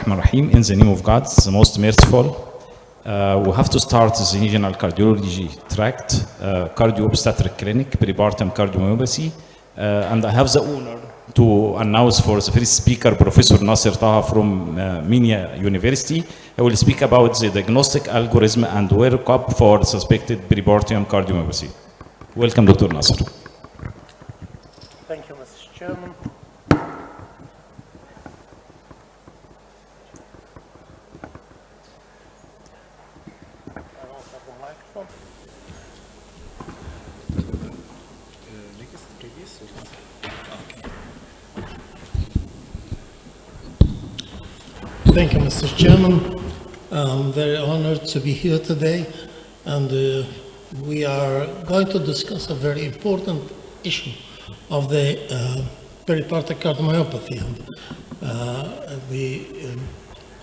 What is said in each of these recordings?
Bismillahirrahmanirrahim. In the name of God, the most merciful. We have to start the regional cardiology tract, cardio-obstetric clinic, peripartum cardiomyopathy. And I have the honor to announce for the first speaker, Professor Nasser Taha from Minya University. He will speak about the diagnostic algorithm and workup for suspected peripartum cardiomyopathy. Welcome, Dr. Nasser. Thank you, Mr. Chairman. Thank you, Mr. Chairman. I'm very honored to be here today, and we are going to discuss a very important issue of the peripartum cardiomyopathy.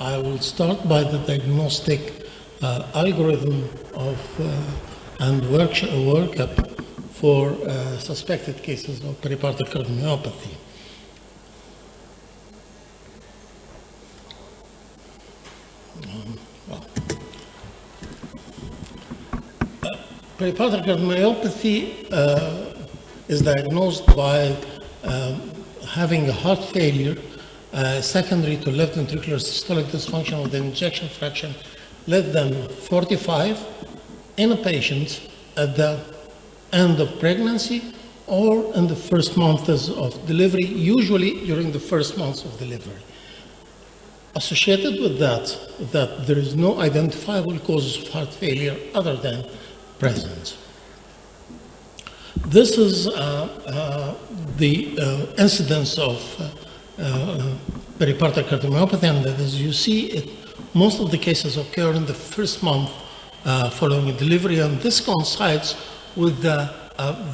I will start by the diagnostic algorithm of and workup for suspected cases of peripartum cardiomyopathy. Peripartum cardiomyopathy is diagnosed by having a heart failure secondary to left ventricular systolic dysfunction with an ejection fraction less than 45 in a patient at the end of pregnancy or in the first months of delivery, usually during the first months of delivery. Associated with that there is no identifiable cause of heart failure other than presence. This is the incidence of peripartum cardiomyopathy, and as you see, most of the cases occur in the first month following delivery, and this coincides with the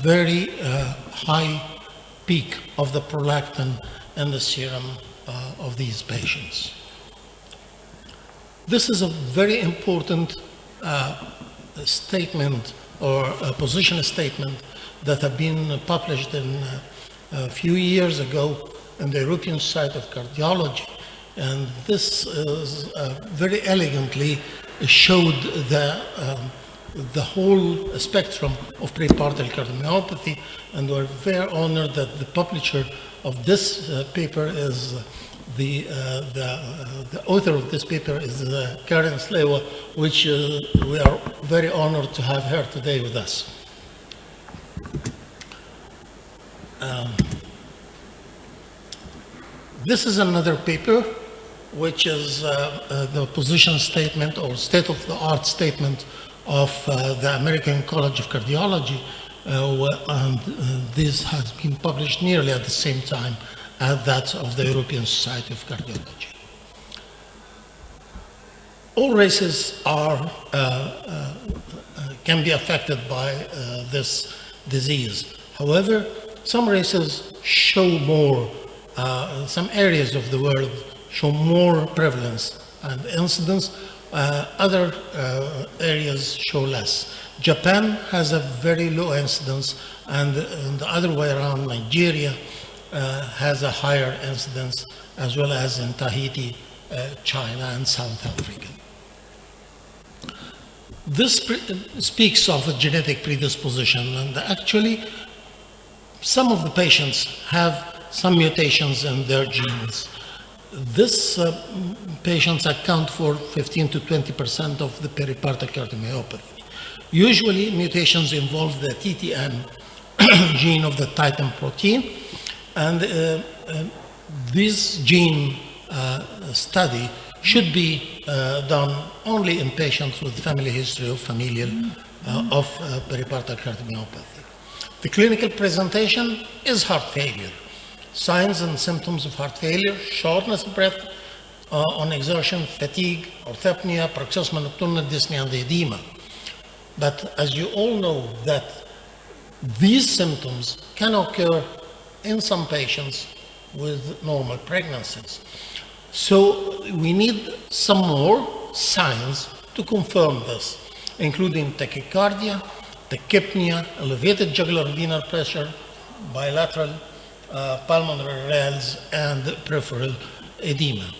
very high peak of the prolactin in the serum of these patients. This is a very important statement or a position statement that have been published in a few years ago in the European Society of Cardiology, and this is very elegantly showed the whole spectrum of peripartum cardiomyopathy, and we're very honored that the publisher of this paper is the author of this paper is Karen Slewa, which we are very honored to have her today with us. This is another paper, which is the position statement or state-of-the-art statement of the American College of Cardiology, and this has been published nearly at the same time as that of the European Society of Cardiology. All races can be affected by this disease. However, some races show more, some areas of the world show more prevalence and incidence, other areas show less. Japan has a very low incidence, and the other way around, Nigeria has a higher incidence, as well as in Tahiti, China, and South Africa. This speaks of a genetic predisposition, and actually some of the patients have some mutations in their genes. These patients account for 15 to 20% of the peripartum cardiomyopathy. Usually mutations involve the TTN gene of the titin protein, and this gene study should be done only in patients with family history of familial of peripartum cardiomyopathy. The clinical presentation is heart failure. Signs and symptoms of heart failure: shortness of breath on exertion, fatigue, orthopnea, paroxysmal nocturnal dyspnea, and edema. But as you all know, that these symptoms can occur in some patients with normal pregnancies. So we need some more signs to confirm this, including tachycardia, tachypnea, elevated jugular venous pressure, bilateral pulmonary rales, and peripheral edema.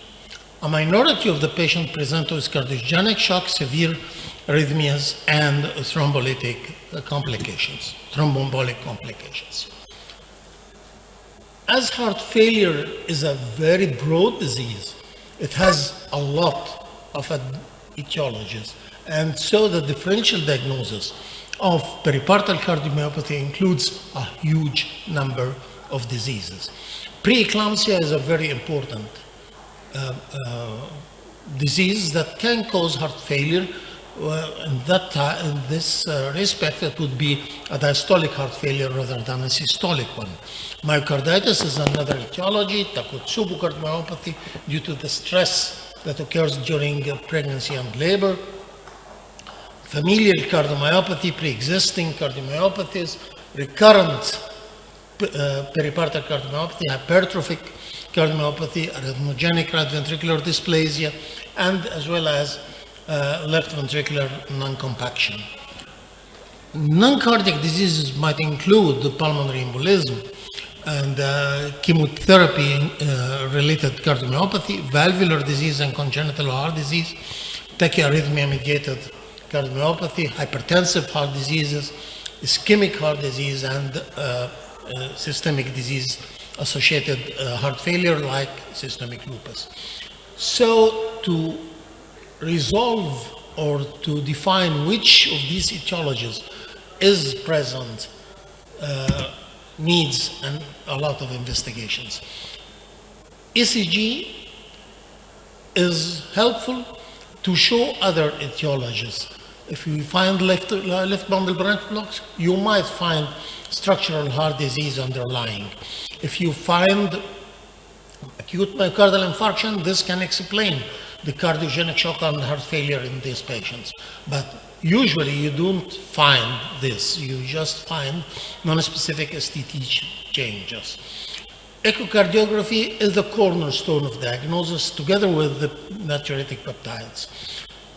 A minority of the patients present with cardiogenic shock, severe arrhythmias, and thrombolytic complications, thromboembolic complications. As heart failure is a very broad disease, it has a lot of etiologies. And so the differential diagnosis of peripartal cardiomyopathy includes a huge number of diseases. Preeclampsia is a very important disease that can cause heart failure. In this respect, it would be a diastolic heart failure rather than a systolic one. Myocarditis is another etiology, Takotsubo cardiomyopathy, due to the stress that occurs during pregnancy and labor. Familial cardiomyopathy, pre-existing cardiomyopathies, recurrent peripartal cardiomyopathy, hypertrophic cardiomyopathy, arrhythmogenic right ventricular dysplasia, and as well as left ventricular non-compaction. Non-cardiac diseases might include the pulmonary embolism and chemotherapy-related cardiomyopathy, valvular disease and congenital heart disease, tachyarrhythmia-mediated cardiomyopathy, hypertensive heart diseases, ischemic heart disease, and systemic disease associated heart failure like systemic lupus. So to resolve or to define which of these etiologies is present needs a lot of investigations. ECG is helpful to show other etiologies. If you find left bundle branch blocks, you might find structural heart disease underlying. If you find acute myocardial infarction, this can explain the cardiogenic shock and heart failure in these patients. But usually you don't find this. You just find non-specific STT changes. Echocardiography is the cornerstone of diagnosis together with the natriuretic peptides.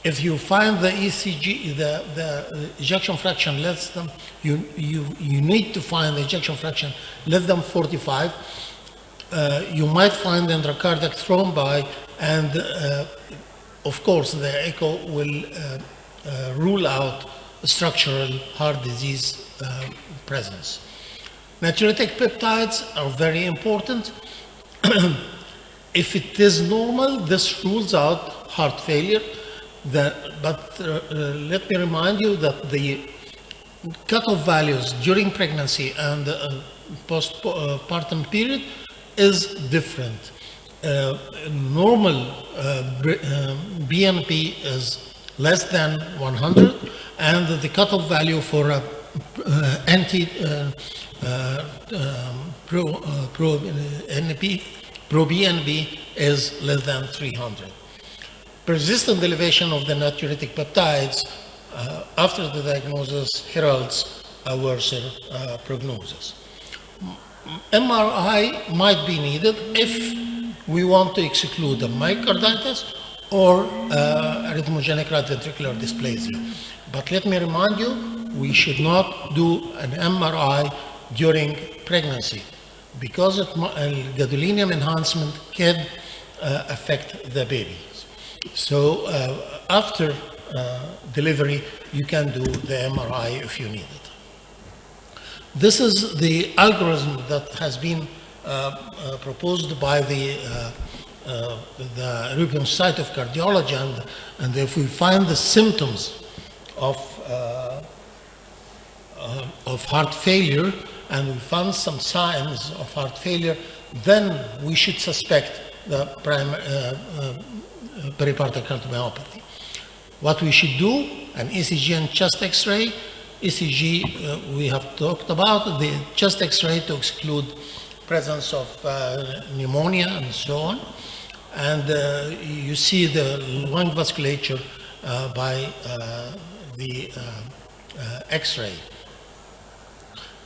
If you find the ECG, the ejection fraction less than, you need to find the ejection fraction less than 45. You might find endocardiac thrombi, and of course the echo will rule out structural heart disease presence. Natriuretic peptides are very important. If it is normal, this rules out heart failure. But let me remind you that the cutoff values during pregnancy and postpartum period is different. Normal BNP is less than 100, and the cutoff value for a pro-BNP is less than 300. Persistent elevation of the natriuretic peptides after the diagnosis heralds a worse prognosis. MRI might be needed if we want to exclude a myocarditis or arrhythmogenic right ventricular dysplasia. But let me remind you, we should not do an MRI during pregnancy because gadolinium enhancement can affect the baby. So after delivery, you can do the MRI if you need it. This is the algorithm that has been proposed by the European Society of Cardiology, and if we find the symptoms of heart failure and we find some signs of heart failure, then we should suspect the peripartal cardiomyopathy. What we should do, an ECG and chest X-ray. ECG we have talked about, the chest X-ray to exclude presence of pneumonia and so on. And you see the lung vasculature by the X-ray.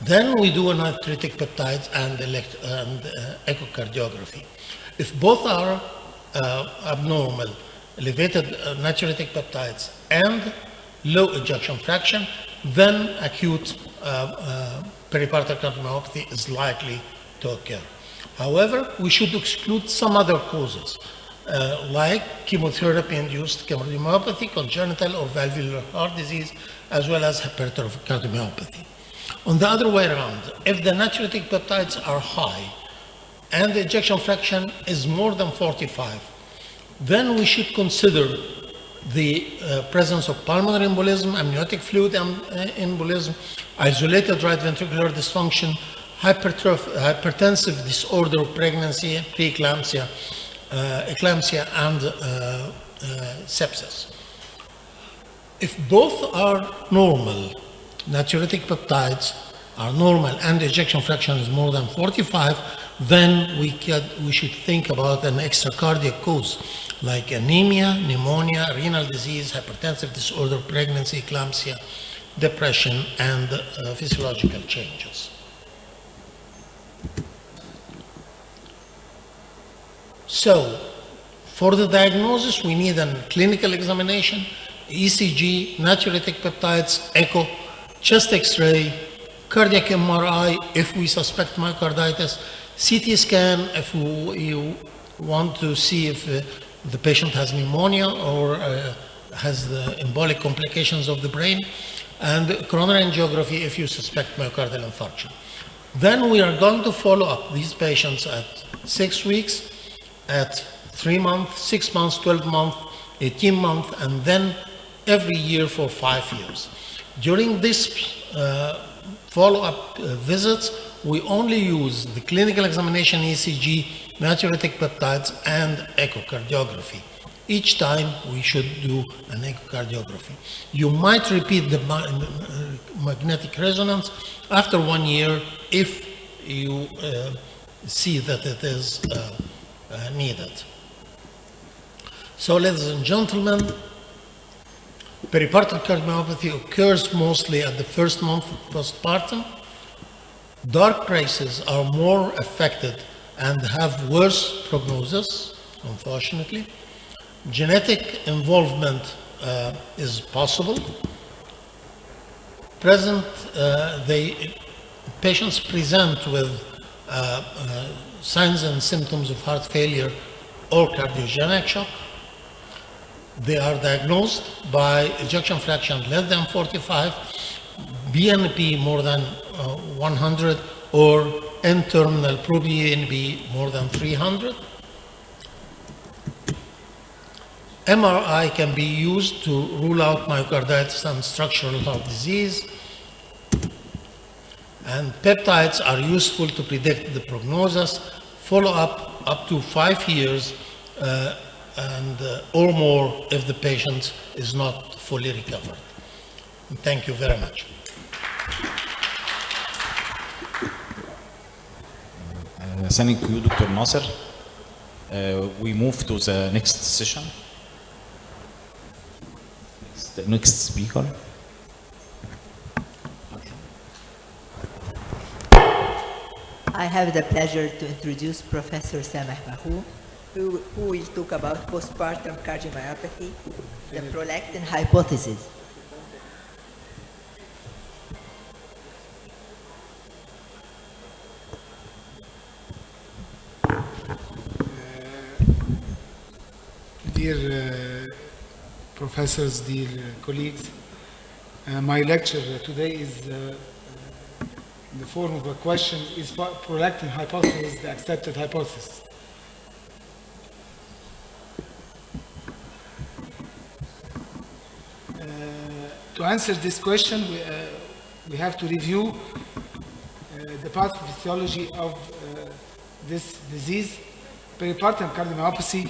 Then we do a natriuretic peptides and echocardiography. If both are abnormal, elevated natriuretic peptides and low ejection fraction, then acute peripartal cardiomyopathy is likely to occur. However, we should exclude some other causes. like chemotherapy-induced cardiomyopathy, congenital or valvular heart disease, as well as hypertrophic cardiomyopathy. On the other way around, if the natriuretic peptides are high and the ejection fraction is more than 45, then we should consider the presence of pulmonary embolism, amniotic fluid embolism, isolated right ventricular dysfunction, hypertensive disorder of pregnancy, preeclampsia, eclampsia, and sepsis. If both are normal, natriuretic peptides are normal and the ejection fraction is more than 45, then we should think about an extracardiac cause like anemia, pneumonia, renal disease, hypertensive disorder, pregnancy, eclampsia, depression, and physiological changes. So, for the diagnosis, we need a clinical examination, ECG, natriuretic peptides, echo, chest X-ray, cardiac MRI if we suspect myocarditis, CT scan if you want to see if the patient has pneumonia or has the embolic complications of the brain, and coronary angiography if you suspect myocardial infarction. Then we are going to follow up these patients at 6 weeks, at 3 months, 6 months, 12 months, 18 months, and then every year for 5 years. During this follow-up visits, we only use the clinical examination ECG, natriuretic peptides, and echocardiography. Each time we should do an echocardiography. You might repeat the magnetic resonance after 1 year if you see that it is needed. So, ladies and gentlemen, peripartum cardiomyopathy occurs mostly at the first month postpartum. Dark races are more affected and have worse prognosis, unfortunately. Genetic involvement is possible. Patients present with signs and symptoms of heart failure or cardiogenic shock. They are diagnosed by ejection fraction less than 45, BNP more than 100, or N-terminal proBNP more than 300. MRI can be used to rule out myocarditis and structural heart disease. And peptides are useful to predict the prognosis. Follow up to 5 years or more if the patient is not fully recovered. And thank you very much. Thank you, Dr. Nasser. We move to the next session. The next speaker. I have the pleasure to introduce Professor Sameh Mahou, who will talk about postpartum cardiomyopathy, the prolactin hypothesis. Dear professors, dear colleagues, my lecture today is in the form of a question: is prolactin hypothesis the accepted hypothesis? To answer this question, we have to review the pathophysiology of this disease. Peripartum cardiomyopathy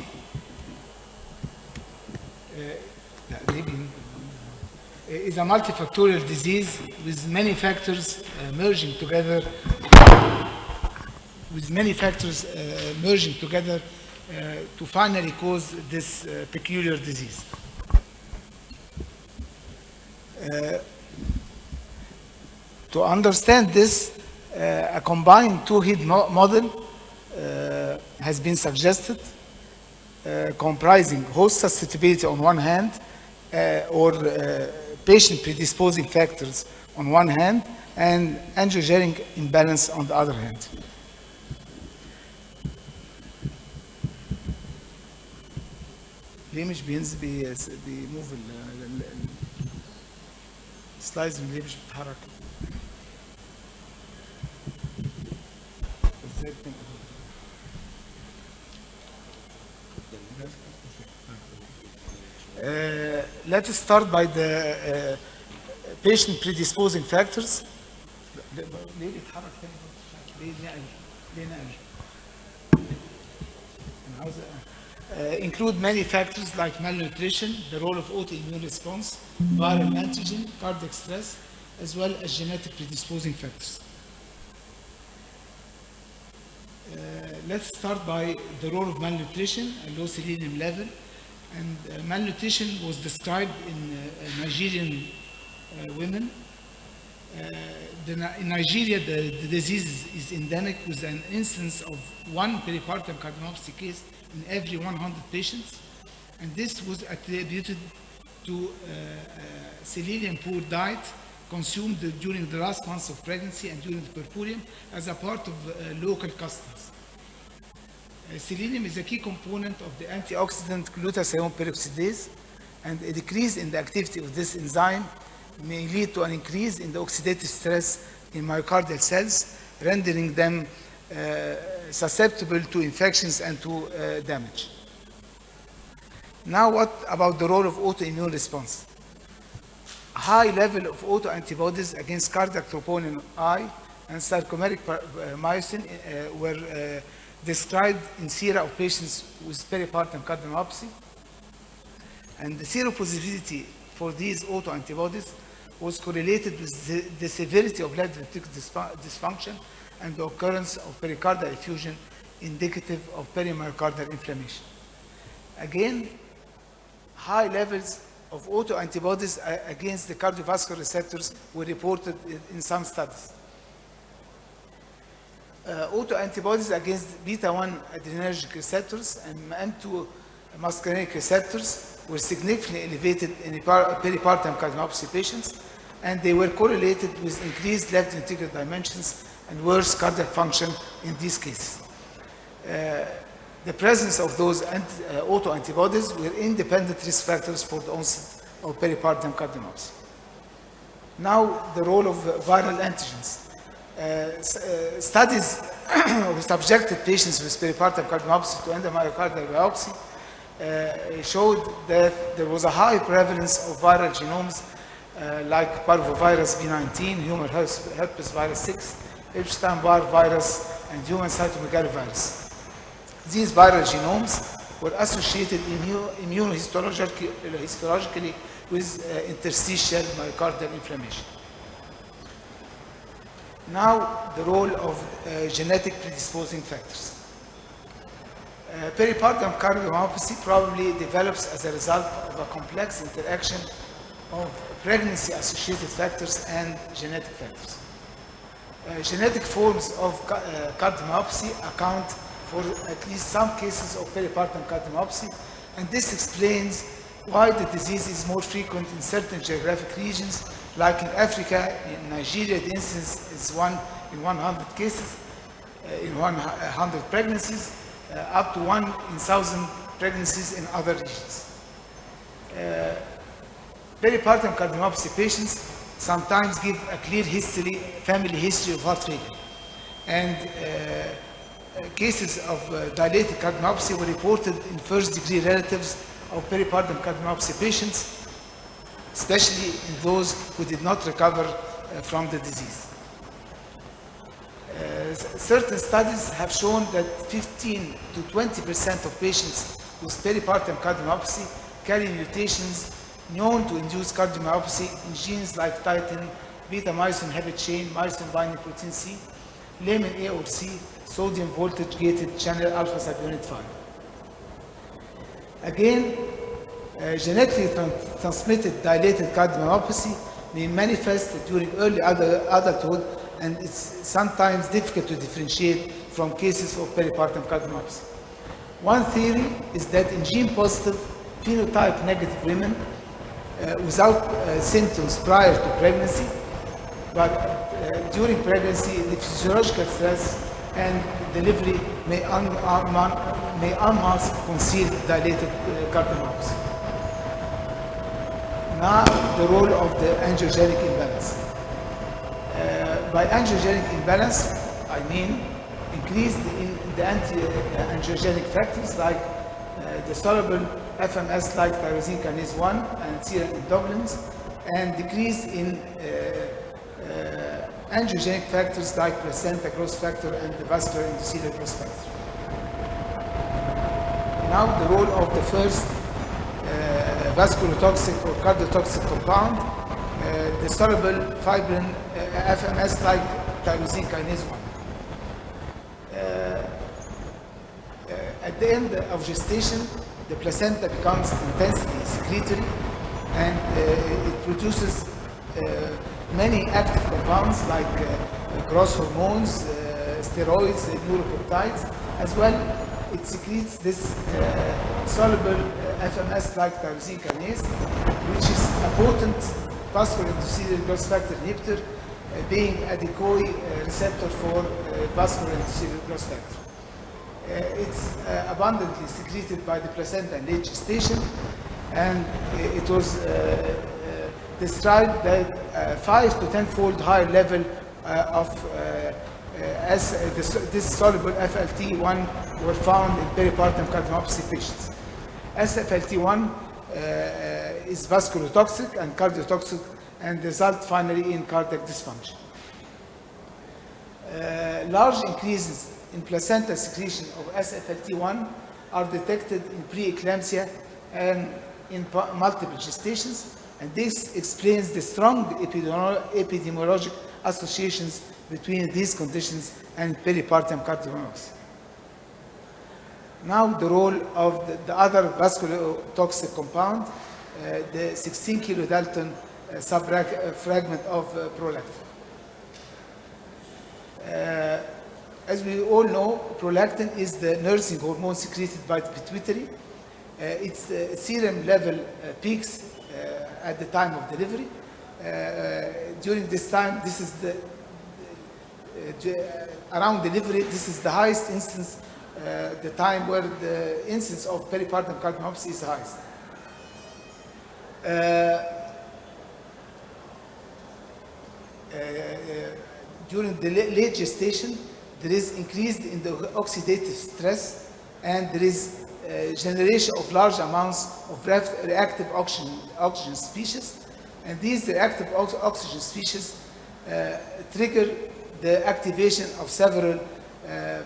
is a multifactorial disease with many factors merging together. To finally cause this peculiar disease. To understand this, a combined two-head model has been suggested, comprising host susceptibility on one hand, or patient predisposing factors on one hand, and angiogenic imbalance on the other hand. ليه مش بيموف السلايدز ليه مش بتتحرك؟ ازاي let's start by the patient predisposing factors. ليه بيتحرك تاني؟ ليه نقل؟ أنا عاوز include many factors like malnutrition, the role of autoimmune response, viral antigen, cardiac stress, as well as genetic predisposing factors. Let's start by the role of malnutrition and low selenium level. And malnutrition was described in Nigerian women. In Nigeria, the disease is endemic with an incidence of 1 peripartum cardiomyopathy case in every 100 patients. And this was attributed to selenium-poor diet consumed during the last months of pregnancy and during the puerperium as a part of local customs. Selenium is a key component of the antioxidant glutathione peroxidase, and a decrease in the activity of this enzyme may lead to an increase in the oxidative stress in myocardial cells, rendering them susceptible to infections and to damage. Now, what about the role of autoimmune response? A high level of autoantibodies against cardiac troponin I and sarcomeric myosin were described in sera of patients with peripartum cardiomyopathy. And the seropositivity for these autoantibodies was correlated with the severity of left ventricular dysfunction and the occurrence of pericardial effusion indicative of perimyocardial inflammation. Again, high levels of autoantibodies against the cardiovascular receptors were reported in some studies. Autoantibodies against beta-1 adrenergic receptors and M2 muscarinic receptors were significantly elevated in peripartum cardiomyopathy patients, and they were correlated with increased left ventricular dimensions and worse cardiac function in these cases. The presence of those autoantibodies were independent risk factors for the onset of peripartum cardiomyopathy. Now, the role of viral antigens. Studies of subjected patients with peripartum cardiomyopathy to endomyocardial biopsy showed that there was a high prevalence of viral genomes like parvovirus B19, human herpes virus 6, Epstein-Barr virus, and human cytomegalovirus. These viral genomes were associated immunohistologically with interstitial myocardial inflammation. Now, the role of genetic predisposing factors. Peripartum cardiomyopathy probably develops as a result of a complex interaction of pregnancy-associated factors and genetic factors. Genetic forms of cardiomyopathy account for at least some cases of peripartum cardiomyopathy, and this explains why the disease is more frequent in certain geographic regions. Like in Africa, in Nigeria, the incidence is 1 in 100 cases, in 100 pregnancies, up to 1 in 1,000 pregnancies in other regions. Peripartum cardiomyopathy patients sometimes give a clear family history of heart failure. And cases of dilated cardiomyopathy were reported in first-degree relatives of peripartum cardiomyopathy patients, especially in those who did not recover from the disease. Certain studies have shown that 15 to 20% of patients with peripartum cardiomyopathy carry mutations known to induce cardiomyopathy in genes like titin, beta-myosin heavy chain, myosin binding protein C, lamin A or C, sodium voltage gated channel alpha subunit 5. Again, genetically transmitted dilated cardiomyopathy may manifest during early adulthood, and it's sometimes difficult to differentiate from cases of peripartum cardiomyopathy. One theory is that in gene-positive, phenotype-negative women without symptoms prior to pregnancy, but during pregnancy, the physiological stress and delivery may unmask concealed dilated cardiomyopathy. Now, the role of the angiogenic imbalance. By angiogenic imbalance, I mean increased in the anti-angiogenic factors like the soluble FMS like tyrosine kinase 1 and serum endoglins, and decrease in angiogenic factors like placenta growth factor and the vascular endothelial growth factor. Now, the role of the first vasculotoxic or cardiotoxic compound, the soluble fibrin FMS like tyrosine kinase 1. At the end of gestation, the placenta becomes intensely secretory, and it produces many active compounds like growth hormones, steroids, neuropeptides, as well. It secretes this soluble FMS like tyrosine kinase, which is a potent vascular endothelial growth factor inhibitor, being a decoy receptor for vascular endothelial growth factor. It's abundantly secreted by the placenta in late gestation, and it was described that 5 to 10-fold higher level of this soluble FLT1 were found in peripartum cardiomyopathy patients. SFLT1 is vasculotoxic and cardiotoxic and result finally in cardiac dysfunction. Large increases in placenta secretion of SFLT1 are detected in preeclampsia and in multiple gestations, and this explains the strong epidemiologic associations between these conditions and peripartum cardiomyopathy. Now, the role of the other vasculotoxic compound, the 16 kilodalton subfragment of prolactin. As we all know, prolactin is the nursing hormone secreted by the pituitary. Its serum level peaks at the time of delivery. During this time, this is around delivery, this is the highest instance, the time where the incidence of peripartum cardiomyopathy is highest. During the late gestation, there is increased in the oxidative stress, and there is generation of large amounts of reactive oxygen species, and these reactive oxygen species trigger the activation of several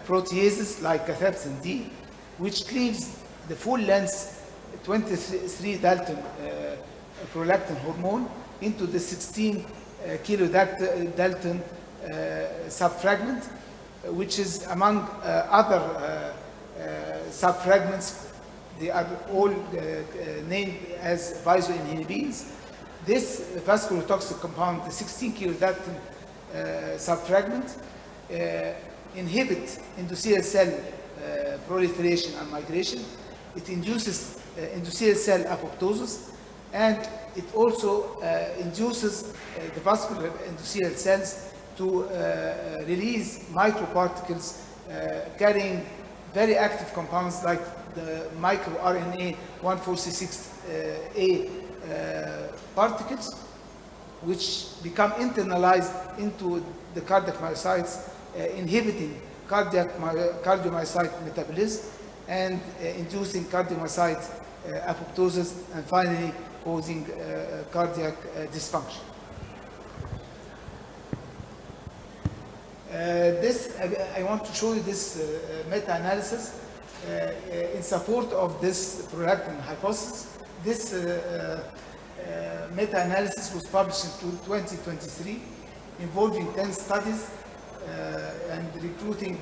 proteases like cathepsin D, which cleaves the full length 23 dalton prolactin hormone into the 16 kilodalton subfragment, which is among other subfragments. They are all named as visoinhibins. This vasculotoxic compound, the 16 kilodalton subfragment, inhibit endothelial cell proliferation and migration. It induces endothelial cell apoptosis, and it also induces the vascular endothelial cells to release microparticles carrying very active compounds like the microRNA 146A particles, which become internalized into the cardiac myocytes, inhibiting cardiomyocyte metabolism and inducing cardiomyocyte apoptosis, and finally causing cardiac dysfunction. I want to show you this meta-analysis in support of this prolactin hypothesis. This meta-analysis was published in 2023, involving 10 studies and recruiting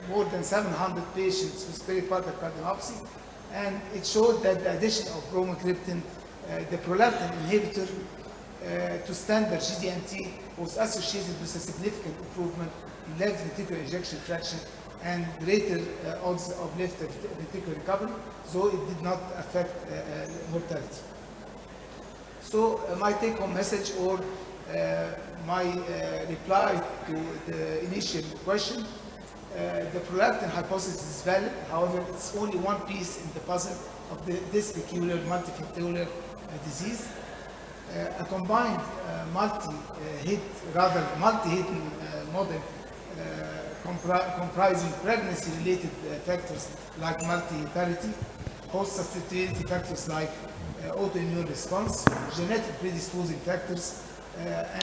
more than 700 patients with peripartum cardiomyopathy, and it showed that the addition of bromocriptine, the prolactin inhibitor, to standard GDMT was associated with a significant improvement in left ventricular ejection fraction and greater odds of left ventricular recovery, though it did not affect mortality. So my take-home message, or my reply to the initial question, The prolactin hypothesis is valid, however, it's only one piece in the puzzle of this peculiar multifactorial disease. A combined multi-hit model comprising pregnancy-related factors like multiparity, host susceptibility factors like autoimmune response, genetic predisposing factors,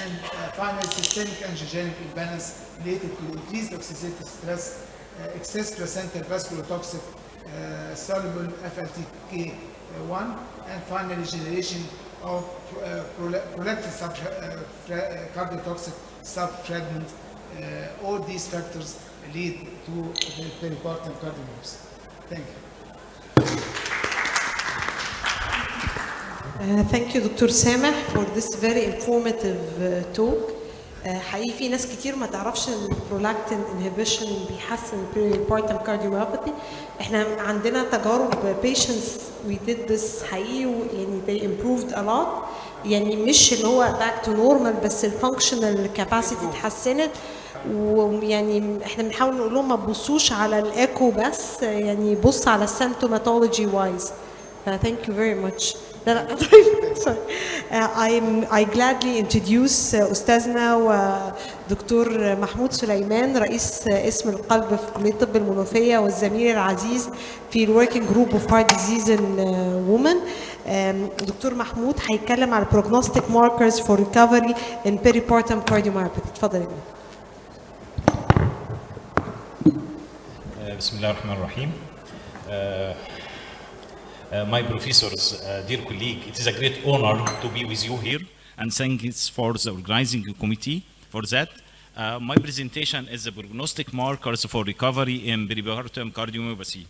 and finally systemic angiogenic imbalance related to increased oxidative stress, excess placental vascular toxic, soluble FLTK1, and finally generation of prolactin cardiotoxic subfragment. All these factors lead to the peripartum cardiomyopathy. Thank you. Thank you, Dr. Sameh, for this very informative talk. حقيقي في ناس كتير ما تعرفش ان البرولاكتين انهبيشن بيحسن البيريبارتم كارديوميوباثي. احنا عندنا تجارب patients we did this حقيقي يعني they improved a lot. يعني مش اللي هو back to normal بس الفانكشنال كاباسيتي اتحسنت. ويعني احنا بنحاول نقول لهم ما تبصوش على الايكو بس، يعني بص على السيمتوماتولوجي وايز. Thank you very much. Sorry. I gladly introduce أستاذنا ودكتور محمود سليمان رئيس اسم القلب في كلية طب المنوفية والزميل العزيز في Working Group of Heart Disease in Women. دكتور محمود هيتكلم على prognostic markers for recovery in peripartum cardiomyopathy. اتفضل يا بسم الله الرحمن الرحيم. My professors, dear colleague, it is a great honor to be with you here, and thanks for the organizing committee for that. My presentation is the prognostic markers for recovery in peripartum cardiomyopathy.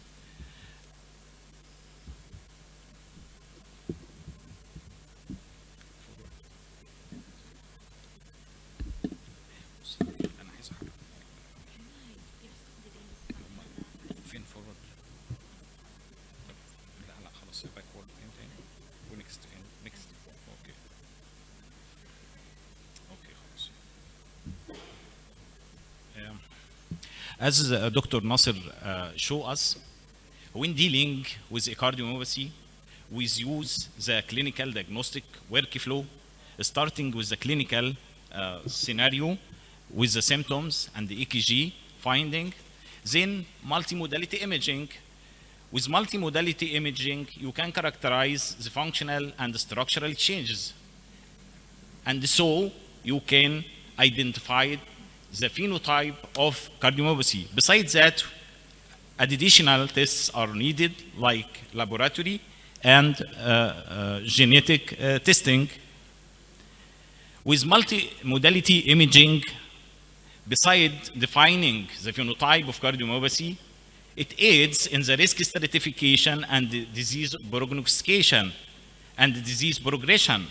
As Dr. Nasser showed us, when dealing with a cardiomyopathy, we use the clinical diagnostic workflow, starting with the clinical scenario with the symptoms and the EKG finding, then multimodality imaging. With multimodality imaging, you can characterize the functional and structural changes. And so you can identify the phenotype of cardiomyopathy. Besides that, additional tests are needed like laboratory and genetic testing. With multimodality imaging, besides defining the phenotype of cardiomyopathy, it aids in the risk stratification and disease prognostication and disease progression.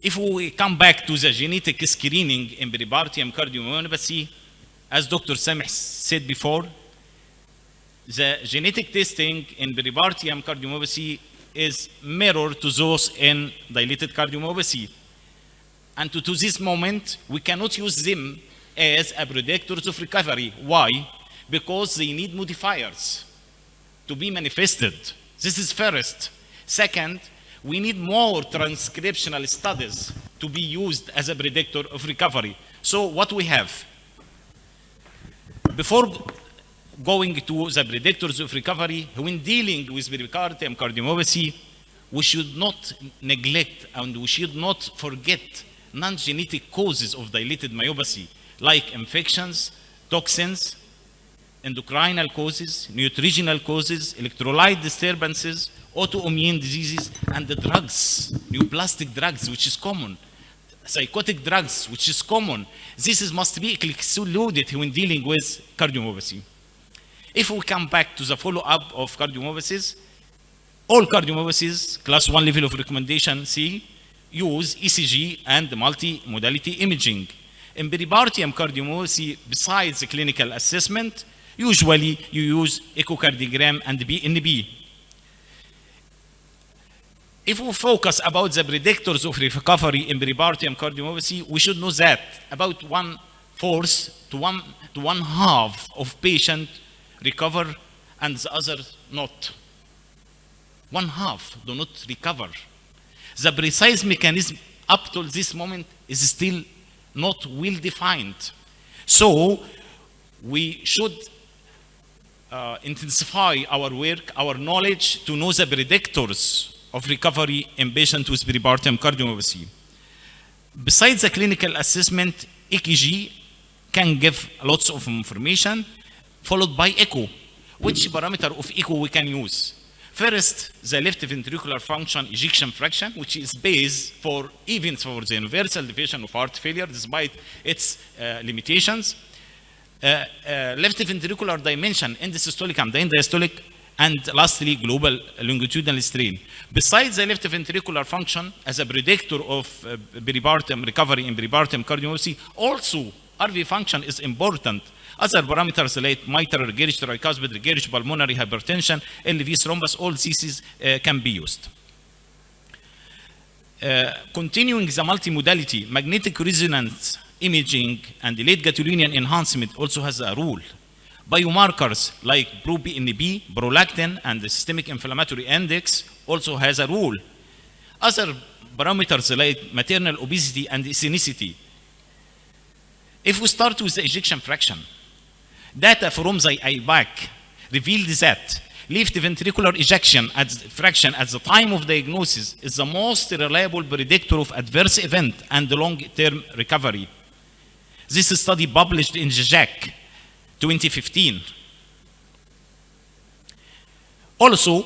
If we come back to the genetic screening in peripartum cardiomyopathy, as Dr. Sameh said before, the genetic testing in peripartum cardiomyopathy is mirror to those in dilated cardiomyopathy. And to this moment, we cannot use them as a predictors of recovery. Why? Because they need modifiers to be manifested. This is first. Second, we need more transcriptional studies to be used as a predictor of recovery. So what we have? Before going to the predictors of recovery, when dealing with peripartum cardiomyopathy, we should not neglect and we should not forget non-genetic causes of dilated myopathy, like infections, toxins, endocrinal causes, nutritional causes, electrolyte disturbances, autoimmune diseases, and the drugs, neoplastic drugs, which is common, psychotic drugs, which is common. This must be excluded when dealing with cardiomyopathy. If we come back to the follow-up of cardiomyopathies, all cardiomyopathies, class 1 level of recommendation C, use ECG and multimodality imaging. In peripartum cardiomyopathy, besides the clinical assessment, usually you use echocardiogram and BNP. If we focus about the predictors of recovery in peripartum cardiomyopathy, we should know that about fourth to one half of patient recover and the other not. One half do not recover. The precise mechanism up to this moment is still not well defined. So we should intensify our work, our knowledge to know the predictors of recovery in patients with peripartum cardiomyopathy. Besides the clinical assessment, EKG can give lots of information, followed by echo. Which parameter of echo we can use? First, the left ventricular function ejection fraction, which is base for even for the universal definition of heart failure, despite its limitations. Left ventricular dimension, end systolic and end diastolic, and lastly, global longitudinal strain. Besides the left ventricular function as a predictor of peripartum recovery in peripartum cardiomyopathy, also RV function is important. Other parameters like mitral regurg, tricuspid regurg, pulmonary hypertension, LV thrombus, all these can be used. Continuing the multimodality, magnetic resonance imaging and late gadolinium enhancement also has a rule. Biomarkers like pro-BNP, prolactin, and the systemic inflammatory index also has a rule. Other parameters like maternal obesity and ethnicity. If we start with the ejection fraction, data from the IBAC revealed that left ventricular ejection fraction at the time of diagnosis is the most reliable predictor of adverse event and long-term recovery. This study published in JACC 2015. Also,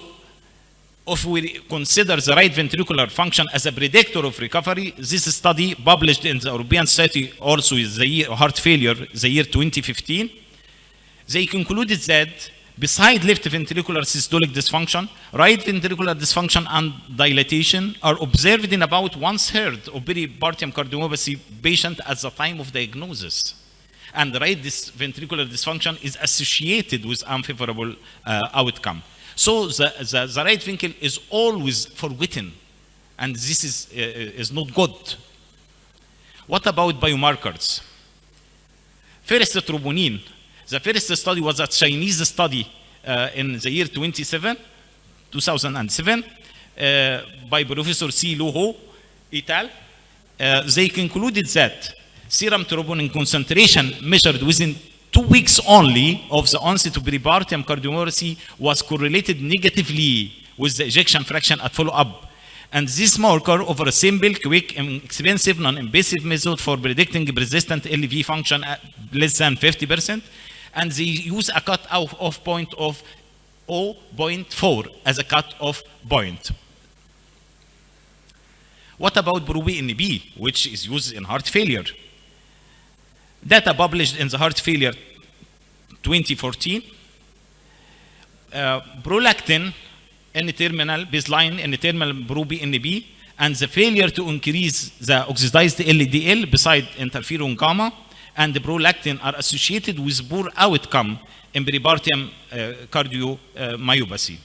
if we consider the right ventricular function as a predictor of recovery, this study published in the European Society also is the year heart failure, the year 2015, they concluded that beside left ventricular systolic dysfunction, right ventricular dysfunction and dilatation are observed in about 1/3 of peripartum cardiomyopathy patients at the time of diagnosis. And right ventricular dysfunction is associated with unfavorable outcome. So the right ventricle is always forgotten, and this is not good. What about biomarkers? First, troponin. The first study was a Chinese study in the year 2007 by Professor C. Lu Ho et al. They concluded that serum troponin concentration measured within 2 weeks only of the onset of peripartum cardiomyopathy was correlated negatively with the ejection fraction at follow-up. And this marker over a simple, quick, expensive, non-invasive method for predicting persistent LV function at less than 50%. And they use a cut-off point of 0.4 as a cut-off point. What about pro-BNP, which is used in heart failure? Data published in the Heart Failure 2014. Prolactin in terminal baseline in terminal pro-BNP and the failure to increase the oxidized LDL beside interferon gamma and the prolactin are associated with poor outcome in peripartum cardiomyopathy.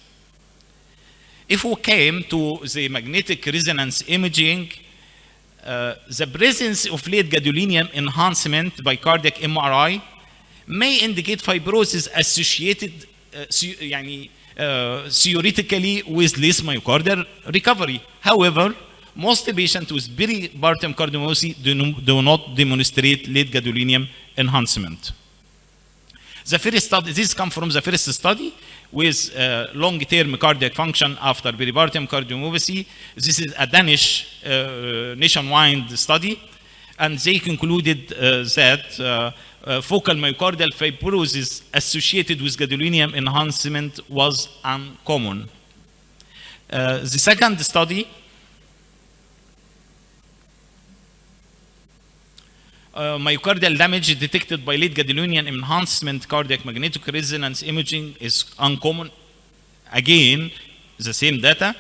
If we came to the magnetic resonance imaging, the presence of late gadolinium enhancement by cardiac MRI may indicate fibrosis associated theoretically with less myocardial recovery. However, most patients with peripartum cardiomyopathy do not demonstrate late gadolinium enhancement. The first study, this comes from the first study with long-term cardiac function after peripartum cardiomyopathy. This is a Danish nationwide study, and they concluded that focal myocardial fibrosis associated with gadolinium enhancement was uncommon. The second study myocardial damage detected by late gadolinium enhancement cardiac magnetic resonance imaging is uncommon. Again, the same data.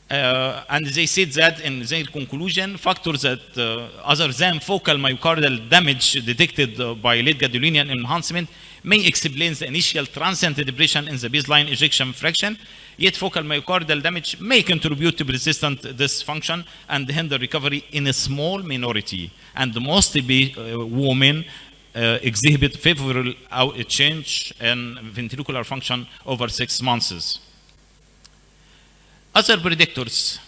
And they said that in their conclusion, factors that other than focal myocardial damage detected by late gadolinium enhancement may explain the initial transient depression in the baseline ejection fraction, yet focal myocardial damage may contribute to persistent dysfunction and hinder recovery in a small minority. And most women exhibit favorable change in ventricular function over 6 months. Other predictors,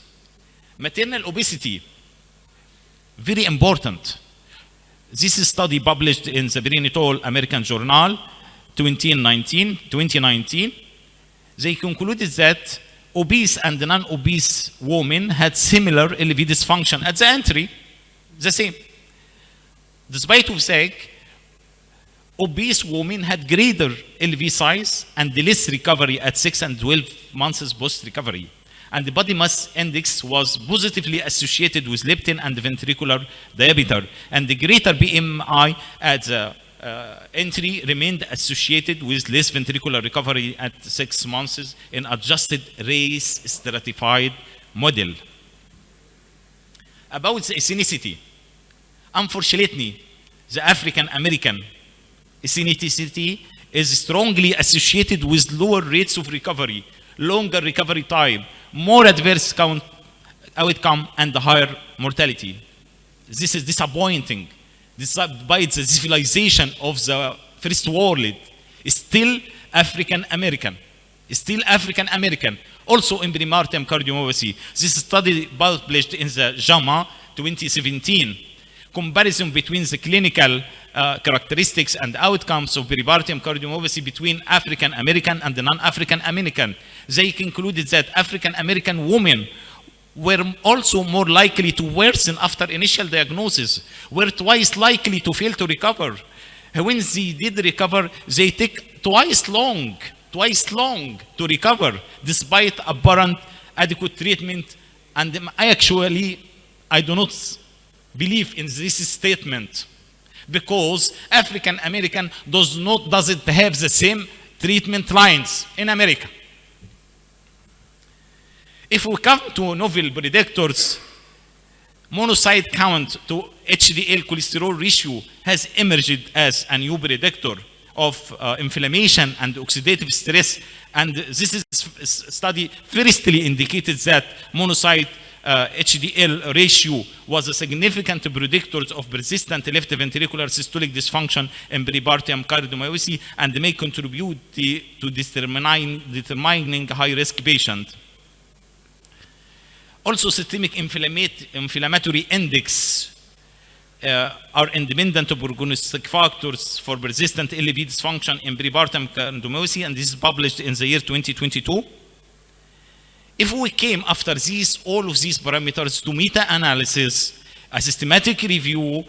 maternal obesity, very important. This study published in the Perinatal American Journal 2019, they concluded that obese and non-obese women had similar LV dysfunction at the entry, the same. Despite of that, obese women had greater LV size and less recovery at 6 and 12 months post-recovery. And the body mass index was positively associated with leptin and ventricular diameter. And the greater BMI at the entry remained associated with less ventricular recovery at 6 months in adjusted race stratified model. About the ethnicity, unfortunately, the African American ethnicity is strongly associated with lower rates of recovery, longer recovery time, more adverse outcome, and higher mortality. This is disappointing. Despite the civilization of the first world, still African American. Also in peripartum cardiomyopathy. This study published in the JAMA 2017. Comparison between the clinical characteristics and outcomes of peripartum cardiomyopathy between African American and the non-African American. They concluded that African American women were also more likely to worsen after initial diagnosis, were twice likely to fail to recover. When they did recover, they take twice long to recover, despite apparent adequate treatment. And I do not believe in this statement, because African American doesn't have the same treatment lines in America. If we come to novel predictors, monocyte count to HDL cholesterol ratio has emerged as a new predictor of inflammation and oxidative stress. And this is study firstly indicated that monocyte HDL ratio was a significant predictor of persistent left ventricular systolic dysfunction in peripartum cardiomyopathy and may contribute to determining high-risk patient. Also, systemic inflammatory index are independent prognostic factors for persistent LV dysfunction in peripartum cardiomyopathy, and this is published in the year 2022. If we came after all of these parameters to meta-analysis, a systematic review,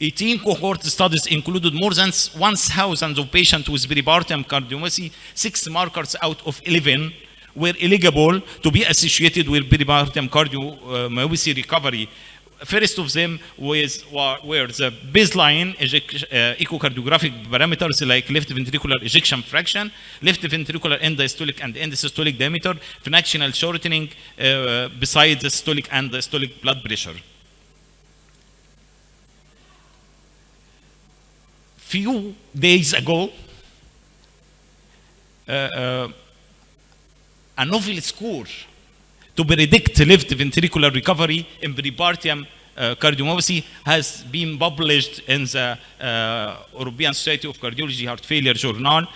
18 cohort studies included more than 1,000 of patients with peripartum cardiomyopathy. 6 markers out of 11 were eligible to be associated with peripartum cardiomyopathy recovery. First of them were the baseline echocardiographic parameters like left ventricular ejection fraction, left ventricular end diastolic and end systolic diameter, fractional shortening besides the systolic and diastolic blood pressure. Few days ago, a novel score to predict left ventricular recovery in peripartum cardiomyopathy has been published in the European Society of Cardiology Heart Failure Journal a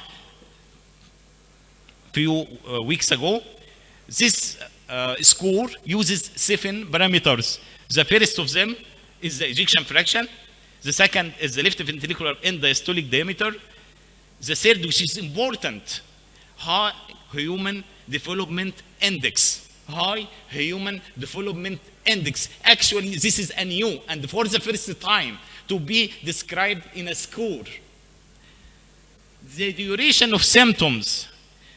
few weeks ago. This score uses 7 parameters. The first of them is the ejection fraction. The second is the left ventricular end diastolic diameter. The third, which is important, high human development index. High human development index. Actually, this is a new and for the first time to be described in a score. The duration of symptoms,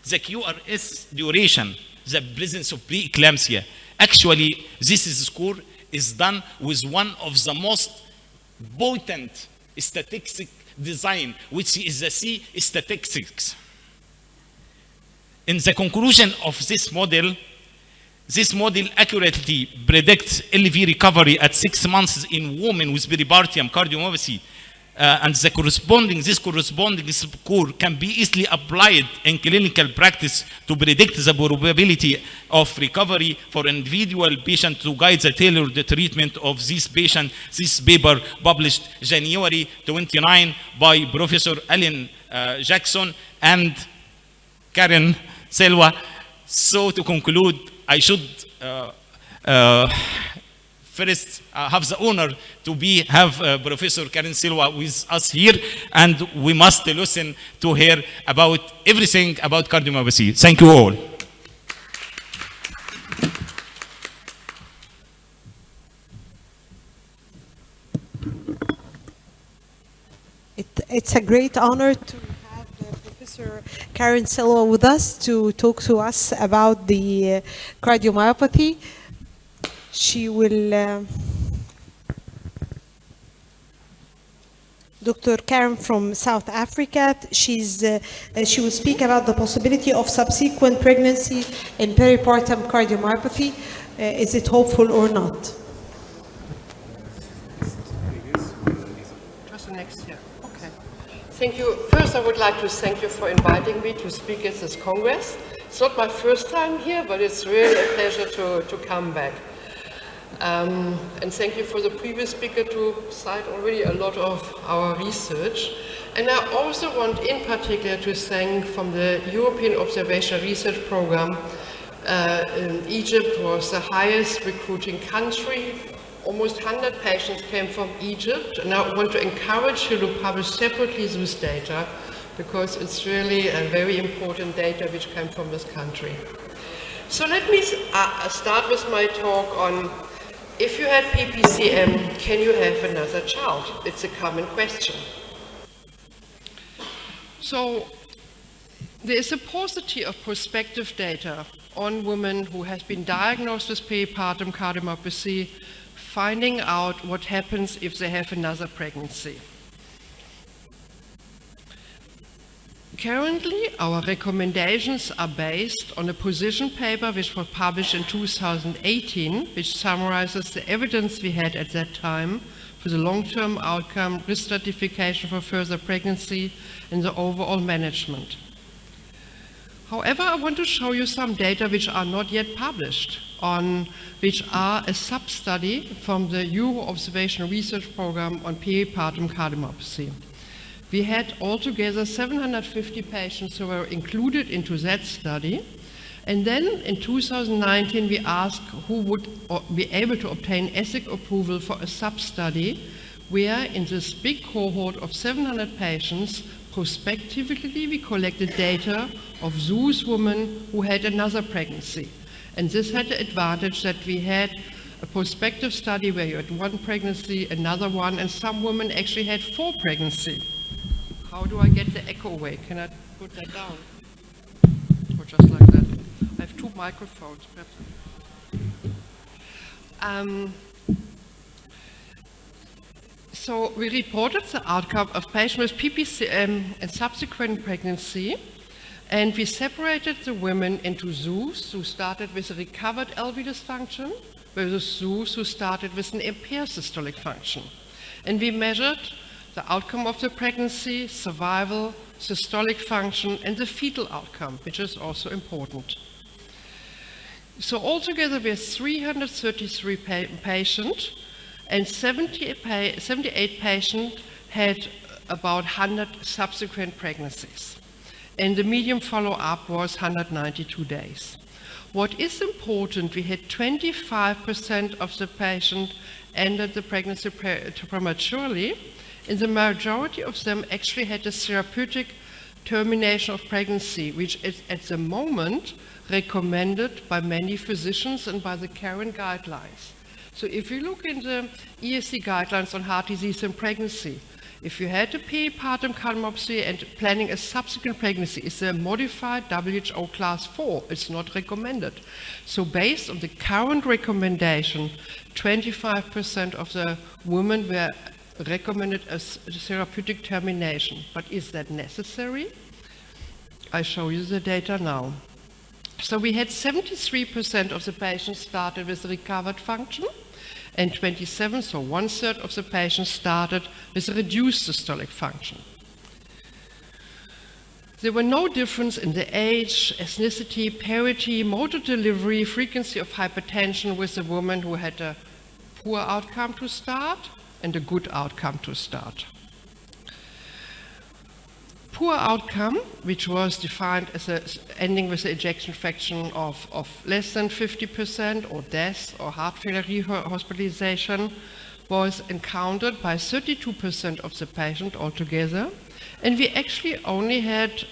the QRS duration, the presence of preeclampsia. Actually, this score is done with one of the most potent statistics design, which is the C statistics. In the conclusion of this model accurately predicts LV recovery at 6 months in women with peripartum cardiomyopathy and this corresponding score can be easily applied in clinical practice to predict the probability of recovery for individual patient to guide the tailored treatment of this patient. This paper published January 29 by Professor Alan Jackson and Karen Silva. So to conclude, I should first have the honor to have Professor Karen Silva with us here, and we must listen to her about everything about cardiomyopathy. Thank you all. It's a great honor to have Professor Karen Silva with us to talk to us about the cardiomyopathy. She will, Dr. Karen from South Africa, she will speak about the possibility of subsequent pregnancy in peripartum cardiomyopathy. Is it hopeful or not? Just the next year. Okay. Thank you. First, I would like to thank you for inviting me to speak at this Congress. It's not my first time here, but it's really a pleasure to come back. And thank you for the previous speaker to cite already a lot of our research. And I also want in particular to thank from the European Observational Research Program. Egypt was the highest recruiting country. Almost 100 patients came from Egypt. And I want to encourage you to publish separately this data because it's really a very important data which came from this country. So let me start with my talk on if you had PPCM, can you have another child? It's a common question. So there is a paucity of prospective data on women who have been diagnosed with peripartum cardiomyopathy, finding out what happens if they have another pregnancy. Currently, our recommendations are based on a position paper which was published in 2018, which summarizes the evidence we had at that time for the long-term outcome, risk stratification for further pregnancy, and the overall management. However, I want to show you some data which are not yet published, which are a sub-study from the Euro Observational Research Program on peripartum cardiomyopathy. We had altogether 750 patients who were included into that study. And then in 2019, we asked who would be able to obtain ethic approval for a sub-study where in this big cohort of 700 patients, prospectively we collected data of those women who had another pregnancy. And this had the advantage that we had a prospective study where you had one pregnancy, another one, and some women actually had 4 pregnancies. How do I get the echo away? Can I put that down? Or just like that? I have 2 microphones. So we reported the outcome of patients with PPCM and subsequent pregnancy, and we separated the women into those who started with a recovered LV dysfunction versus those who started with an impaired systolic function. And we measured the outcome of the pregnancy, survival, systolic function, and the fetal outcome, which is also important. So altogether we have 333 patients, and 78 patients had about 100 subsequent pregnancies. And the median follow-up was 192 days. What is important, we had 25% of the patients ended the pregnancy prematurely, and the majority of them actually had a therapeutic termination of pregnancy, which is at the moment recommended by many physicians and by the current guidelines. So if you look in the ESC guidelines on heart disease and pregnancy, if you had a peripartum cardiomyopathy and planning a subsequent pregnancy, it's a modified WHO class 4. It's not recommended. So based on the current recommendation, 25% of the women were recommended as therapeutic termination. But is that necessary? I show you the data now. So we had 73% of the patients started with recovered function, and 27, so 1/3 of the patients started with a reduced systolic function. There were no difference in the age, ethnicity, parity, mode of delivery, frequency of hypertension with the woman who had a poor outcome to start and a good outcome to start. Poor outcome, which was defined as ending with an ejection fraction of less than 50% or death or heart failure hospitalization, was encountered by 32% of the patients altogether. And we actually only had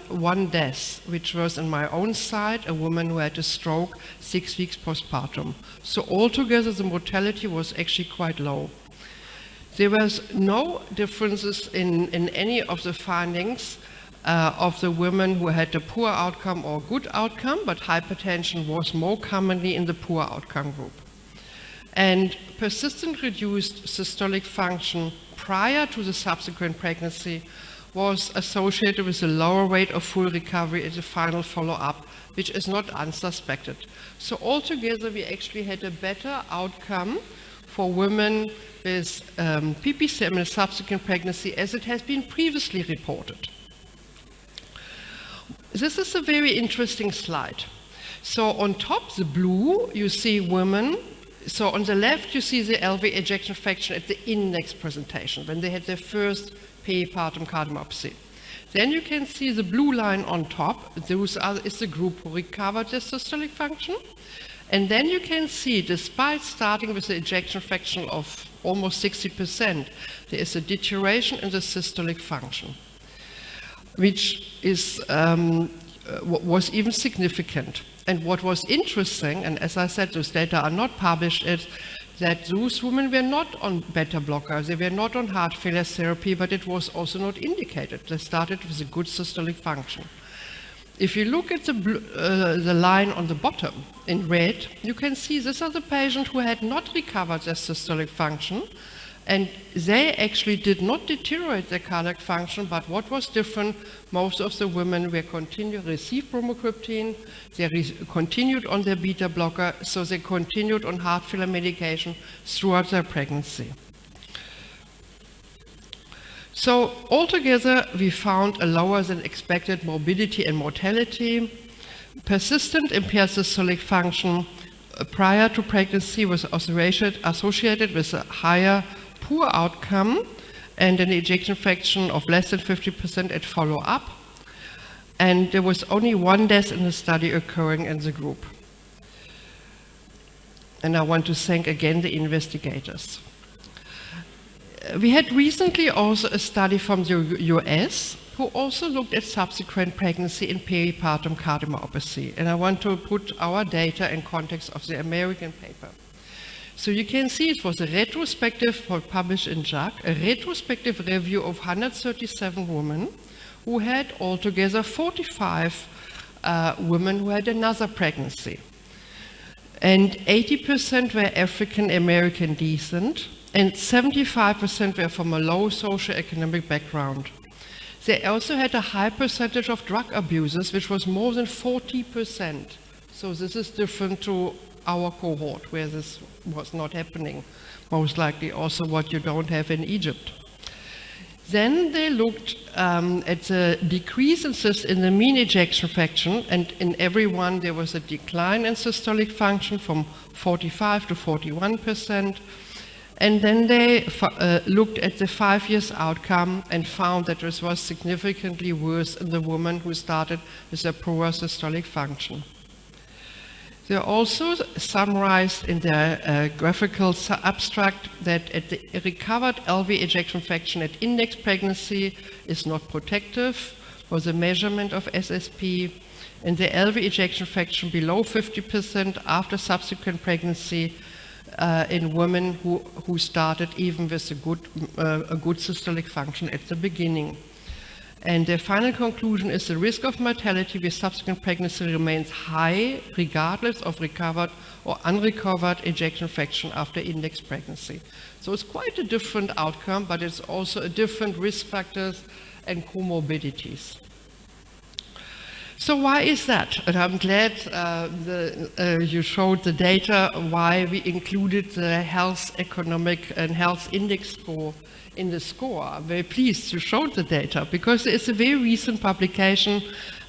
one death, which was on my own side, a woman who had a stroke 6 weeks postpartum. So altogether the mortality was actually quite low. There was no differences in any of the findings of the women who had a poor outcome or good outcome, but hypertension was more commonly in the poor outcome group. And persistent reduced systolic function prior to the subsequent pregnancy was associated with a lower rate of full recovery at the final follow-up, which is not unsuspected. So altogether, we actually had a better outcome for women with PPCM in a subsequent pregnancy as it has been previously reported. This is a very interesting slide. So on top, the blue, you see women. So on the left, you see the LV ejection fraction at the index presentation, when they had their first peripartum cardiomyopathy. Then you can see the blue line on top. Is the group who recovered their systolic function. And then you can see, despite starting with the ejection fraction of almost 60%, there is a deterioration in the systolic function, which is, was even significant. And what was interesting, and as I said, those data are not published, is that those women were not on beta blockers, they were not on heart failure therapy, but it was also not indicated. They started with a good systolic function. If you look at the line on the bottom in red, you can see these are the patients who had not recovered their systolic function, and they actually did not deteriorate their cardiac function, but what was different, most of the women were received bromocriptine, they continued on their beta blocker, so they continued on heart failure medication throughout their pregnancy. So altogether, we found a lower than expected morbidity and mortality. Persistent impaired systolic function prior to pregnancy was associated with a higher poor outcome and an ejection fraction of less than 50% at follow-up. And there was only one death in the study occurring in the group. And I want to thank again the investigators. We had recently also a study from the US who also looked at subsequent pregnancy in peripartum cardiomyopathy. And I want to put our data in context of the American paper. So you can see it was a retrospective, published in JACC, a retrospective review of 137 women who had altogether 45 women who had another pregnancy. And 80% were African American descent, and 75% were from a low socioeconomic background. They also had a high percentage of drug abusers, which was more than 40%. So this is different to our cohort, where this was not happening. Most likely also what you don't have in Egypt. Then they looked at the decrease in the mean ejection fraction, and in everyone there was a decline in systolic function from 45 to 41%. And then they looked at the 5 years outcome and found that this was significantly worse in the woman who started with a poor systolic function. They also summarized in their graphical abstract that at the recovered LV ejection fraction at index pregnancy is not protective for the measurement of SSP, and the LV ejection fraction below 50% after subsequent pregnancy in women who started even with a good systolic function at the beginning. And their final conclusion is the risk of mortality with subsequent pregnancy remains high regardless of recovered or unrecovered ejection fraction after index pregnancy. So it's quite a different outcome, but it's also a different risk factors and comorbidities. So why is that? And I'm glad you showed the data why we included the health economic and health index score in the score. I'm very pleased to show the data because it's a very recent publication.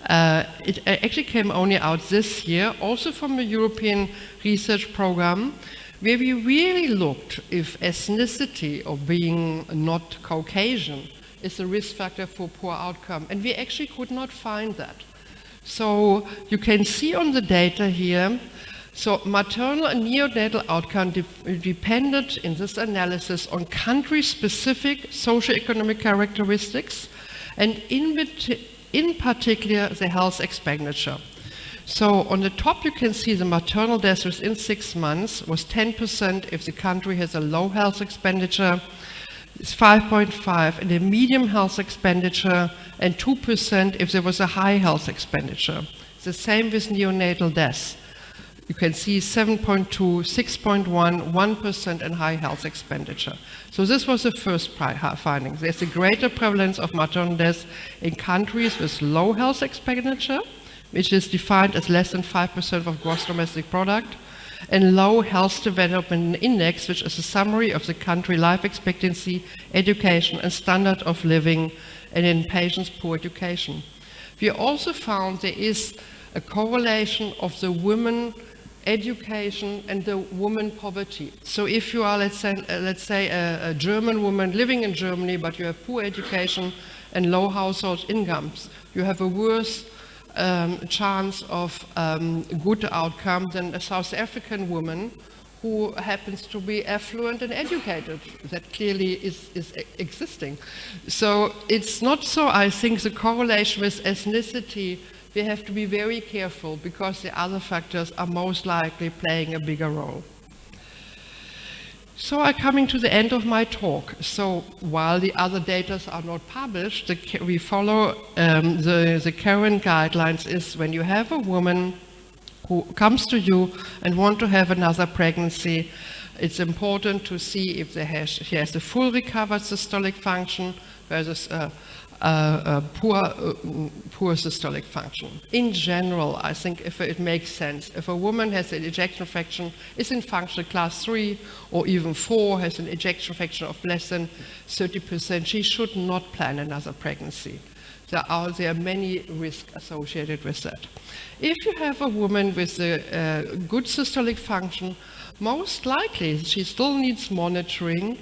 It actually came only out this year, also from a European research program, where we really looked if ethnicity or being not Caucasian is a risk factor for poor outcome. And we actually could not find that. So you can see on the data here, so maternal and neonatal outcome depended in this analysis on country-specific socioeconomic characteristics and in particular the health expenditure. So on the top you can see the maternal death within 6 months was 10% if the country has a low health expenditure, it's 5.5 in the medium health expenditure and 2% if there was a high health expenditure. The same with neonatal deaths. You can see 7.2, 6.1, 1% and high health expenditure. So this was the first finding. There's a greater prevalence of maternal deaths in countries with low health expenditure, which is defined as less than 5% of gross domestic product, and low health development index, which is a summary of the country life expectancy, education, and standard of living, and in patients poor education. We also found there is a correlation of the women education and the woman poverty. So if you are, let's say a German woman living in Germany, but you have poor education and low household incomes, you have a worse chance of good outcome than a South African woman who happens to be affluent and educated. That clearly is existing. So it's not so, I think, the correlation with ethnicity, we have to be very careful because the other factors are most likely playing a bigger role. So I'm coming to the end of my talk. So while the other data are not published, we follow the current guidelines is when you have a woman who comes to you and want to have another pregnancy, it's important to see if she has a full recovered systolic function versus poor systolic function. In general, I think if it makes sense, if a woman has an ejection fraction, is in functional class 3 or even 4, has an ejection fraction of less than 30%, she should not plan another pregnancy. There are many risks associated with that. If you have a woman with a good systolic function, most likely she still needs monitoring.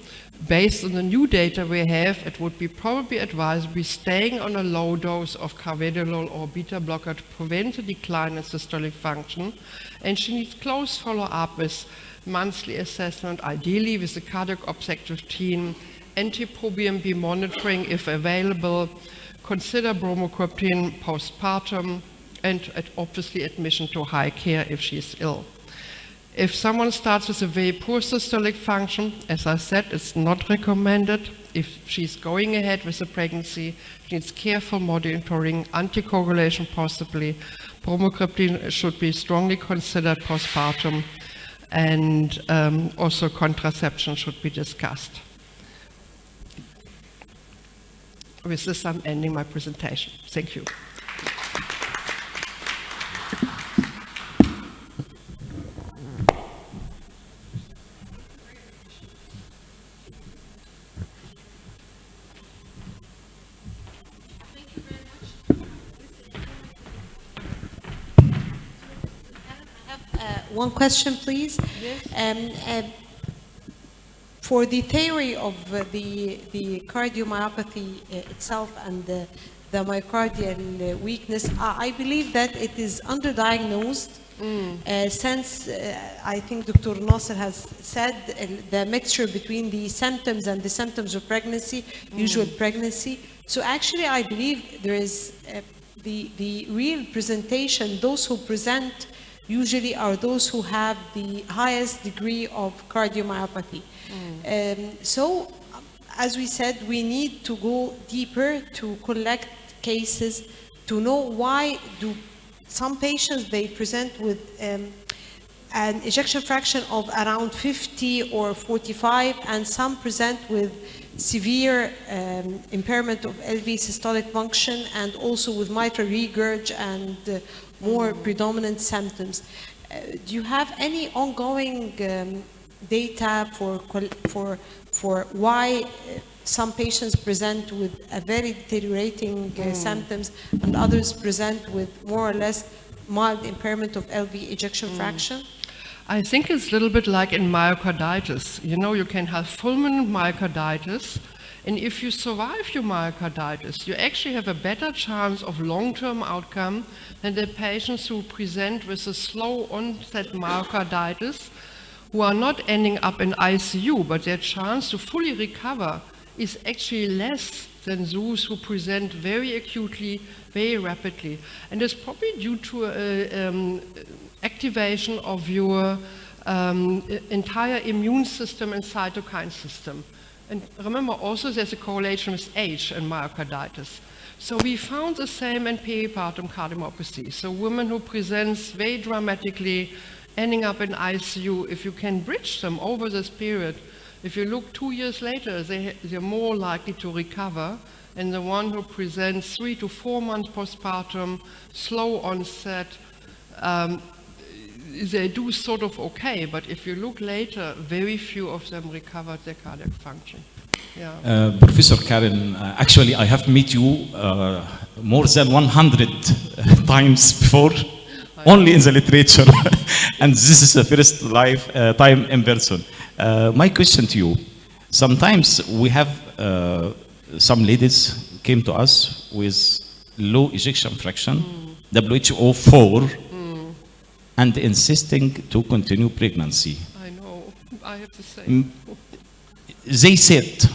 Based on the new data we have, it would be probably advisable staying on a low dose of carvedilol or beta blocker to prevent the decline in systolic function. And she needs close follow-up with monthly assessment, ideally with the cardiac obstetric team, anti-proBNP monitoring if available, consider bromocriptine postpartum, and obviously admission to high care if she is ill. If someone starts with a very poor systolic function, as I said, it's not recommended. If she's going ahead with a pregnancy, she needs careful monitoring, anticoagulation possibly. Bromocriptine should be strongly considered postpartum, and also contraception should be discussed. With this, I'm ending my presentation. Thank you. One question, please. Yes. For the theory of the cardiomyopathy itself and the myocardial weakness, I believe that it is underdiagnosed since I think Dr. Nasser has said the mixture between the symptoms and the symptoms of pregnancy, usual pregnancy. So actually I believe there is the real presentation, those who present usually are those who have the highest degree of cardiomyopathy. So, as we said, we need to go deeper to collect cases to know why do some patients, they present with an ejection fraction of around 50 or 45, and some present with severe impairment of LV systolic function and also with mitral regurg and more predominant symptoms. Do you have any ongoing data for why some patients present with a very deteriorating symptoms and others present with more or less mild impairment of LV ejection fraction? I think it's a little bit like in myocarditis. You know, you can have fulminant myocarditis, and if you survive your myocarditis, you actually have a better chance of long-term outcome than the patients who present with a slow onset myocarditis, who are not ending up in ICU, but their chance to fully recover is actually less than those who present very acutely, very rapidly. And it's probably due to activation of your entire immune system and cytokine system. And remember also there's a correlation with age and myocarditis. So we found the same in peripartum cardiomyopathy. So women who present very dramatically, ending up in ICU, if you can bridge them over this period, if you look 2 years later, they're more likely to recover. And the one who presents 3 to 4 months postpartum, slow onset, they do sort of okay, but if you look later, very few of them recovered their cardiac function. Yeah. Professor Karen, actually I have met you more than 100 times before, only in the literature, and this is the first time in person. My question to you, sometimes we have some ladies came to us with low ejection fraction, WHO 4, and insisting to continue pregnancy. I know, I have to say. They said,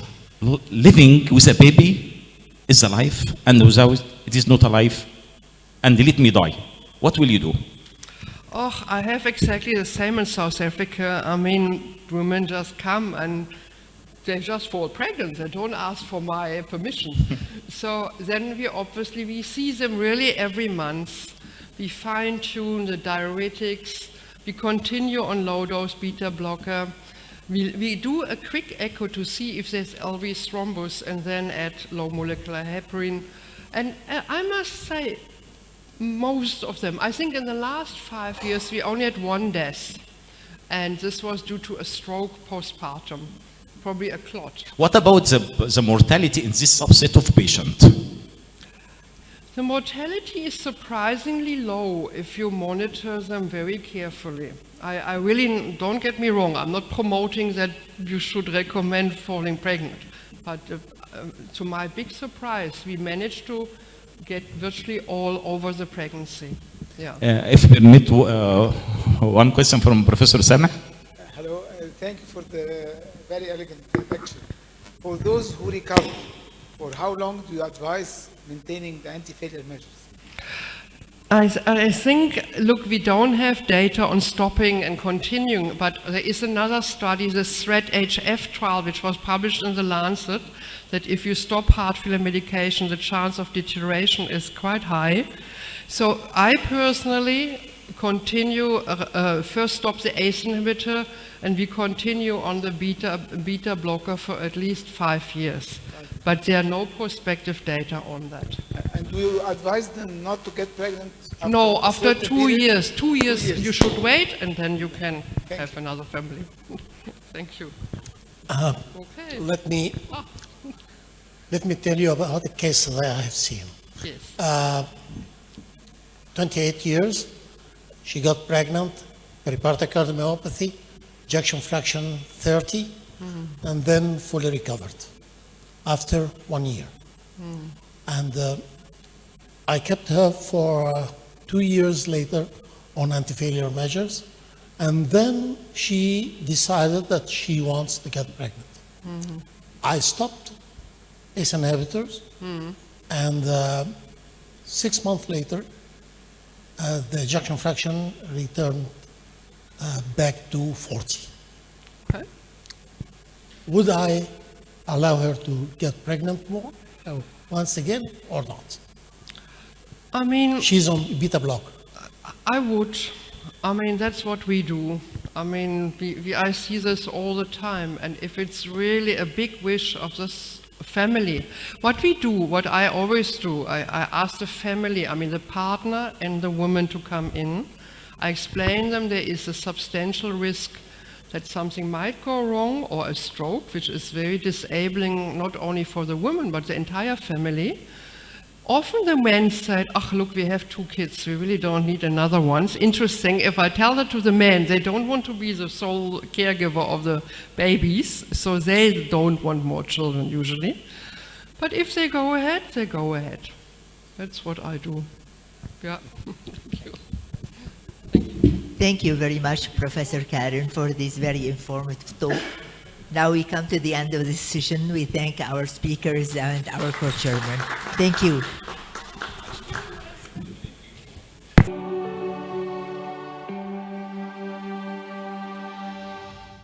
living with a baby is a life, and without it is not a life, and let me die. What will you do? Oh, I have exactly the same in South Africa. I mean, women just come and they just fall pregnant. They don't ask for my permission. So then we see them really every month. We fine-tune the diuretics. We continue on low-dose beta blocker. We do a quick echo to see if there's LV thrombus and then add low molecular heparin. And I must say, most of them, I think in the last 5 years, we only had 1 death. And this was due to a stroke postpartum, probably a clot. What about the mortality in this subset of patients? The mortality is surprisingly low if you monitor them very carefully. I really, don't get me wrong, I'm not promoting that you should recommend falling pregnant. But to my big surprise, we managed to get virtually all over the pregnancy. Yeah. If you permit, one question from Professor Sameh. Hello, thank you for the very elegant lecture. For those who recover, for how long do you advise maintaining the anti-failure measures? I think, look, we don't have data on stopping and continuing, but there is another study, the THREAD-HF trial, which was published in The Lancet, that if you stop heart failure medication, the chance of deterioration is quite high. So I personally continue, first stop the ACE inhibitor, and we continue on the beta blocker for at least 5 years. But there are no prospective data on that. And do you advise them not to get pregnant? No, after 2 years. 2 years you should wait, and then you can have another family. Thank you. Okay. Let me tell you about the case that I have seen. Yes. 28 years, she got pregnant, peripartum cardiomyopathy, ejection fraction 30, and then fully recovered after 1 year. And I kept her for 2 years later on anti-failure measures, and then she decided that she wants to get pregnant. I stopped ACE inhibitors, and 6 months later, the ejection fraction returned back to 40. Okay. Would I allow her to get pregnant more once again or not? I mean, She's on beta blocker. I would. I mean, that's what we do. I mean, I see this all the time, and if it's really a big wish of this family, what we do, what I always do, I ask the family, I mean the partner and the woman to come in. I explain them there is a substantial risk that something might go wrong, or a stroke, which is very disabling not only for the woman but the entire family. Often the men said, oh, look, we have 2 kids, we really don't need another one. It's interesting, if I tell that to the men, they don't want to be the sole caregiver of the babies, so they don't want more children usually. But if they go ahead, they go ahead. That's what I do. Yeah. Thank you. Thank you very much, Professor Karen, for this very informative talk. Now we come to the end of this session. We thank our speakers and our co-chairman. Thank you.